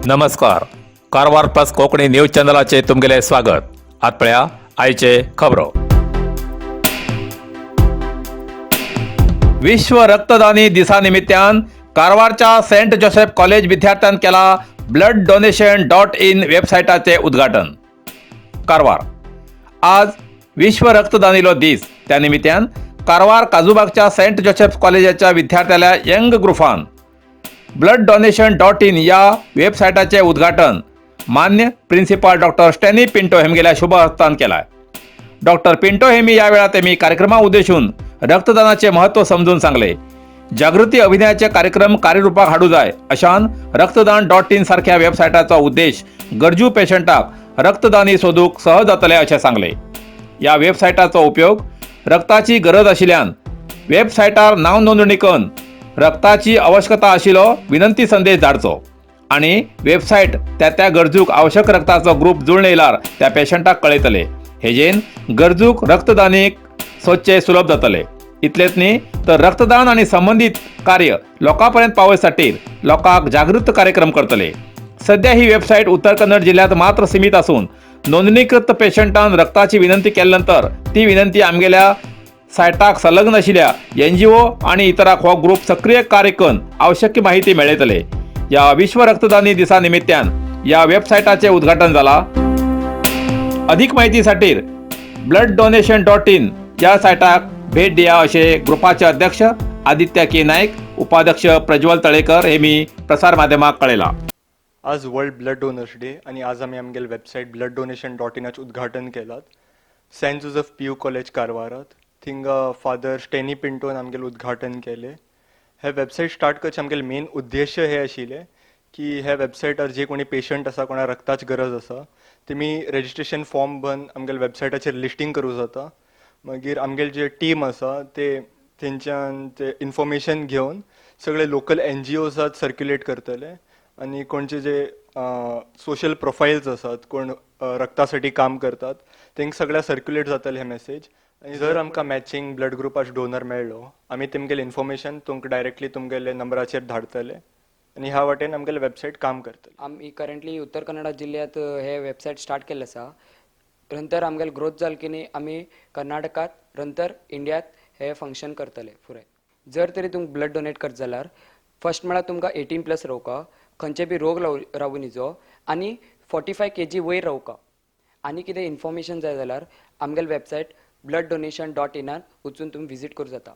नमस्कार. Karwar plus Konkani news चॅनलाचे तुमगेले स्वागत. आतपळ्या आयचे खबरो. विश्व रक्तदानी दिसानिमित्तान कारवारच्या सेंट जोसेफ कॉलेज विद्यार्थ्यान केला blood-donation.in वेबसायटाचे उद्घाटन. कारवार आज विश्व रक्तदानीलो दीस. त्या निमित्तान कारवार काजूबागच्या सेंट जोसेफ कॉलेजाच्या विद्यार्थ्याला यंग ग्रुपान blood-donation.in या वेबसायटाचे उद्घाटन मान्य प्रिन्सिपल डॉक्टर स्टॅनी पिंटो हेमगेल्या शुभ हस्तान केला. डॉक्टर पिंटो हेमी या वेळा तेमी कार्यक्रमा उद्देशून रक्तदानाचे महत्त्व समजून सांगले. जागृती अभियानाचे कार्यक्रम कार्यरूपाक हाडू जाय अशान रक्तदान.in सारख्या वेबसायटाचा उद्देश गरजू पेशंटाक रक्तदानी सोदूक सहज जातले असे सांगले. या वेबसायटाचो उपयोग रक्ताची गरज आशिल्ल्यान वेबसायटार नाव नोंदणी करून रक्ताची आवश्यकता आशिल्लो विनंती संदेश धाडचो आणि वेबसायट त्या गरजूक आवश्यक रक्ताचो ग्रुप जुळून येयल्यार त्या पेशंटाक कळयतले. हेजेन गरजूक रक्तदानीक सोदचे सुलभ जातले. इतलेच न्ही तर रक्तदान आणि संबंधित कार्य लोकांपर्यंत पावयसाठी लोकांक जागृत कार्यक्रम करतले. सध्या ही वेबसायट उत्तर कन्नड जिल्ह्यात मात्र सीमित असून नोंदणीकृत पेशंटान रक्ताची विनंती केल्यानंतर ती विनंती आमगेल्या सायटाक संलग्न आशिल्ल्या NGO आणि इतरांक हो ग्रुप सक्रिय कार्य करून आवश्यक माहिती मेळयतले. या विश्व रक्तदानी दिसा निमित्तान या वेबसायटाचे उद्घाटन जाला. अधिक माहितीसाठी blood-donation.in या सायटाक भेट दिया असे ग्रुपाचे अध्यक्ष आदित्य के नाईक, उपाध्यक्ष प्रज्वल तळेकर हेमी प्रसार माध्यमाक कळयला. आज वर्ल्ड ब्लड डोनर्स डे आणि आज आम्ही आमगेल वेबसायट blood-donation.in उद्घाटन केलात. सेंट जोसेफ PU कॉलेज कारवारात थिंग फादर स्टेनी पिंटोन आमगेल उद्घाटन केले. हे वेबसायट स्टार्ट करचे आमगेल मेन उद्देश हे आशिल्ले की हे वेबसायटार जे कोणी पेशंट आसा, कोणा रक्ताची गरज आसा, तेमी रजिस्ट्रेशन फॉर्म भरून आमगेल वेबसायटाचेर लिस्टिंग करूं जाता. मागीर आमगेल जे टीम आसा ते तेंच्यान ते इन्फॉर्मेशन घेवन सगळे लोकल NGOs आसात सर्क्युलेट करतले आणि कोणचे जे सोशल प्रोफाइल्स आसात, कोण रक्तासाठी काम करतात, तेंक सगळ्या सर्क्युलेट जातले हे मेसेज. आणि जर आमकां मॅचिंग ब्लड ग्रुपाक डोनर मेळ्ळो आमी तेमगेले इन्फॉर्मेशन तुमकां डायरेक्टली तुमगेले नंबराचेर धाडतले आणि ह्या वाटेन आमगेले वेबसायट काम करतले. आमी करंटली उत्तर कन्नडा जिल्ह्यात हे वेबसायट स्टार्ट केल्लें आसा. नंतर आमगेले ग्रोथ जाल की न्ही आमी कर्नाटकात नंतर इंडियात हे फंक्शन करतले फुडें. जर तरी तुमकां ब्लड डोनेट करता जाल्यार फर्स्ट म्हळ्यार तुमकां 18+ रावका, खंयचे बी रोग रावूं निजो आनी 45 kg वयर रावका. आनी कितें इन्फॉर्मेशन जाय जाल्यार आमगेले वेबसायट blood-donation.in वचून तुम्ही विजिट करू जाता.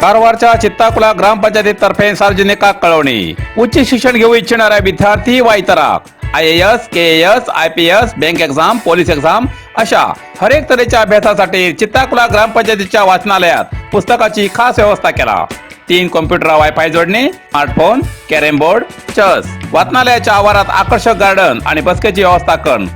कारवारच्या चित्ताकुला ग्रामपंचायतीतर्फे सार्वजनिकाक कळवणी. उच्च शिक्षण घेऊ इच्छिणाऱ्या विद्यार्थी वा इतरांक IAS, KAS, IPS, bank exam, police exam अशा हर एक तऱ्हेच्या अभ्यासासाठी चित्ताकुला ग्रामपंचायतीच्या वाचनालयात पुस्तकाची खास व्यवस्था केला. 3 कॉम्प्युटर, वायफाय जोडणी, स्मार्टफोन, कॅरम बोर्ड, चेस. वाचनालयाच्या आवारात आकर्षक गार्डन आणि बसकेची व्यवस्था करून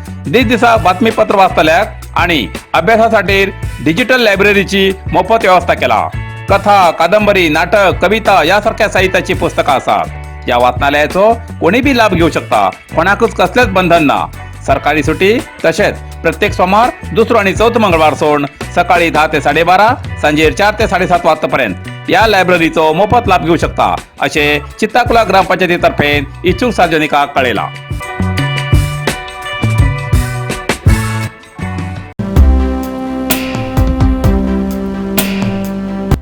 दिसा बातमीपत्र वाचतल्याक आणि अभ्यासासाठी डिजिटल लायब्ररीची मोफत व्यवस्था केला. कथा, कादंबरी, नाटक, कविता यासारख्या साहित्याची पुस्तकं असतात. या वाचनालयाचो कोणी बी लाभ घेऊ शकता. कोणाकच कसलेच बंधन ना. सरकारी सुटी तसेच प्रत्येक सोमवार, दुसरो आणि चौथ मंगळवार सोडून सकाळी 10 ते 12:30, सांजे 4 ते 7:30 वाजतापर्यंत या लायब्ररीचो मोफत लाभ घेऊ शकता असे चित्ताकुला ग्रामपंचायतीतर्फे इच्छुक सार्वजनिकाक कळयला.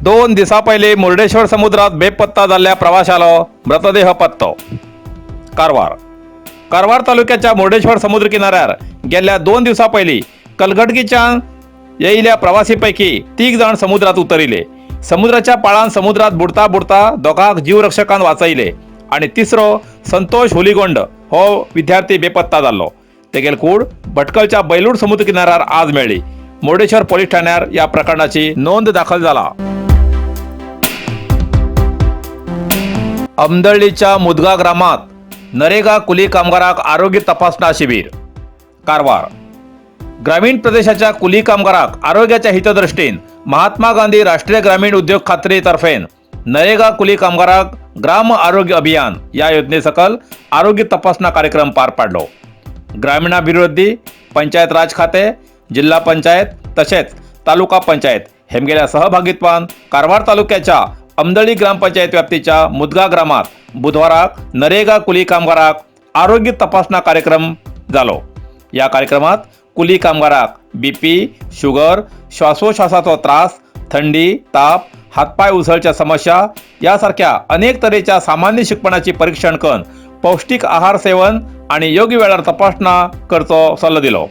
दोन दिसा पयलीं मुर्डेश्वर समुद्रात बेपत्ता जाल्ल्या प्रवाशालो मृतदेह पत्तो. कारवार तालुक्याच्या मुर्डेश्वर समुद्र किनाऱ्यार गेल्या 2 दिवसां पयलीं कलगडगीच्यान येयल्या प्रवासीपैकी 3 जण समुद्रात उतरिले. समुद्राच्या पाळान समुद्रात बुडता बुडता दोगांक जीवरक्षकान वाचयले आणि तिसरो संतोष हुलीगोंड हो विद्यार्थी बेपत्ता जाल्लो. तेगेल कूड भटकलच्या बैलूड समुद्र किनाऱ्यार आज मेळ्ळी. मुर्डेश्वर पोलीस ठाण्यार या प्रकरणाची नोंद दाखल जाला. अमदळ्ळीच्या मुदगा ग्रामात नरेगा कुली कामगाराक आरोग्य तपासणा शिबीर. कारवार ग्रामीण प्रदेशाच्या कुली कामगाराक आरोग्याच्या हितदृष्टीन महात्मा गांधी राष्ट्रीय ग्रामीण उद्योग खात्री तर्फेन नरेगा कुली कामगाराक ग्राम आरोग्य अभियान या योजने सकल आरोग्य तपासणा कार्यक्रम पार पाडलो. ग्रामीणाभिवृद्धी, पंचायत राज खाते, जिल्हा पंचायत तसेच तालुका पंचायत हेमगेल्या सहभागित्वान कारवार तालुक्याच्या अमदळी ग्रामपंचायत व्याप्तीच्या मुदगा ग्रामात बुधवाराक नरेगा कुली कामगाराक आरोग्य तपासणा कार्यक्रम जालो. या कार्यक्रमात कुली कामगाराक बीपी, शुगर, श्वासोश्वासाचो त्रास, थंडी, ताप, हातपाय उसळच्या समस्या यासारख्या अनेक तरेच्या सामान्य शिकपणाची परीक्षण करून पौष्टिक आहार सेवन आणि योग्य वेळार तपासणा करचो सल्लो दिलो.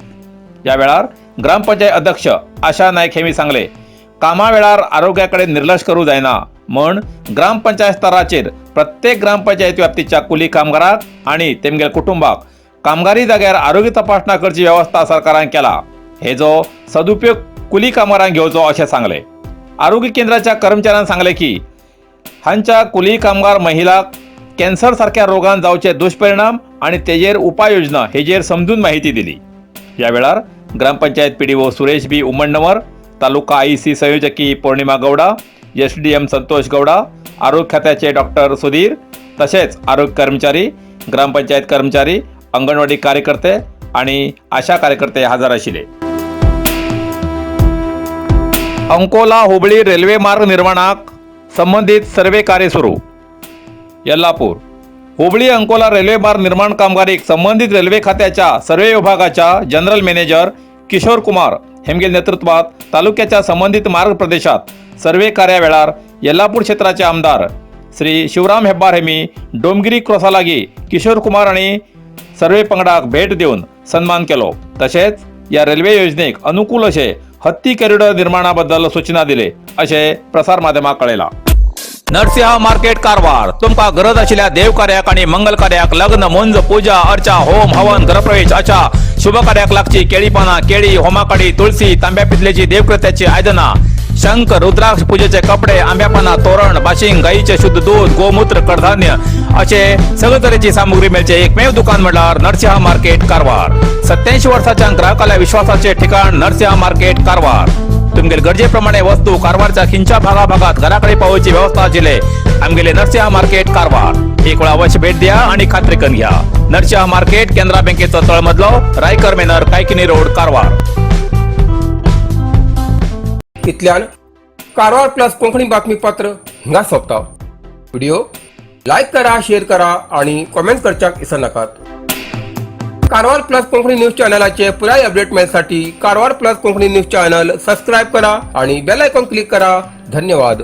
या वेळार ग्रामपंचायत अध्यक्ष आशा नायक हेमी सांगले, कामा वेळार आरोग्याकडे निर्लक्ष करू जायना म्हण ग्रामपंचायत स्तराचेर प्रत्येक ग्रामपंचायत व्याप्तीच्या कुली कामगाराक आणि तेमगे कुटुंबाक कामगारी जाग्यार आरोग्य तपासणा करची व्यवस्था सरकारान केला. हेजो सदुपयोग कुली कामगारांक घेवचो अशें सांगले. आरोग्य केंद्राच्या कर्मचाऱ्यान सांगले की हांच्या कुली कामगार महिलाक कॅन्सर सारख्या रोगान जावचे दुष्परिणाम आणि तेजेर उपाययोजना हेजेर समजून माहिती दिली. या वेळार ग्रामपंचायत पीडीओ सुरेश बी उमण्णवर, तालुका आईसी संयोजकी पौर्णिमा गौडा, एसडीएम संतोष गौडा, आरोग्य खात्याचे डॉक्टर सुधीर तसेच आरोग्य कर्मचारी, ग्रामपंचायत कर्मचारी, अंगणवाडी कार्यकर्ते आणि आशा कार्यकर्ते हजर आशिल्ले. अंकोला हुबळी रेल्वे मार्ग निर्माणाक संबंधित सर्वे कार्य सुरू. यल्लापूर हुबळी अंकोला रेल्वे मार्ग निर्माण कामगारीक संबंधित रेल्वे खात्याच्या सर्वे विभागाच्या जनरल मॅनेजर किशोर कुमार हेमगेल नेतृत्वात तालुक्याच्या संबंधित मार्ग प्रदेशात सर्वे कार्या वेळार यल्लापूर क्षेत्राचे आमदार श्री शिवराम हेब्बार हेमी डोमगिरी क्रॉसा लागीं किशोर कुमार आणि सर्वे पंगडाक भेट देऊन सन्मान केलो. तसेच या रेल्वे योजनेक अनुकूल अशे हत्ती कॉरिडॉर निर्माणाबद्दल सूचना दिले अशें प्रसार माध्यमांक कळयला. नरसिंह मार्केट कारवार तुमका गरज आशिल्ल्या देवकार्याक आणि मंगल कार्याक, लग्न, मुंज, पूजा, अर्चा, होम, हवन, गृहप्रवेश अशा शुभ कार्याक लागची केळी पानां, केळी, होमाकडी, तुळसी, तांब्या पितलेची देवकृत्याची आयदनां, शंख, रुद्राक्ष पूजेचे कपडे, आंब्या पानां, तोरण, बाशिंग, गाईचे शुद्ध दूध, गोमूत्र, कडधान्य असे सगळे तरेची सामुग्री मेळचे एकमेव दुकान म्हणल्यार नरसिंह मार्केट कारवार. 87 वर्सांच्या ग्राहकाला विश्वासाचे ठिकाण नरसिंह मार्केट कारवार. तुमगेर गरजेप्रमाणे वस्तू कारवारच्या खिंच्या भागाभागात घराकडे पावोवची व्यवस्था आशिल्ले आमगेले नरसिंह मार्केट कारवार. एक वेळ अवश्य भेट द्या आणि खात्री करून घ्या. नरसिंह मार्केट केंद्रा बँकेचो तळमजलो, रायकर मेनर, कायकिनी रोड, कारवार. इतल्यान कारवार प्लस कोंकणी बातमीपत्र हिंगा सोंपता. व्हिडिओ लाईक करा, शेअर करा आणि कमेंट करच्याक विसरू नकात. कारवार प्लस कोंकणी न्यूज चॅनलाचे पुराय अपडेट मिळण्यासाठी Karwar plus Konkani news channel subscribe करा आणि बेल आयकॉन क्लिक करा. धन्यवाद.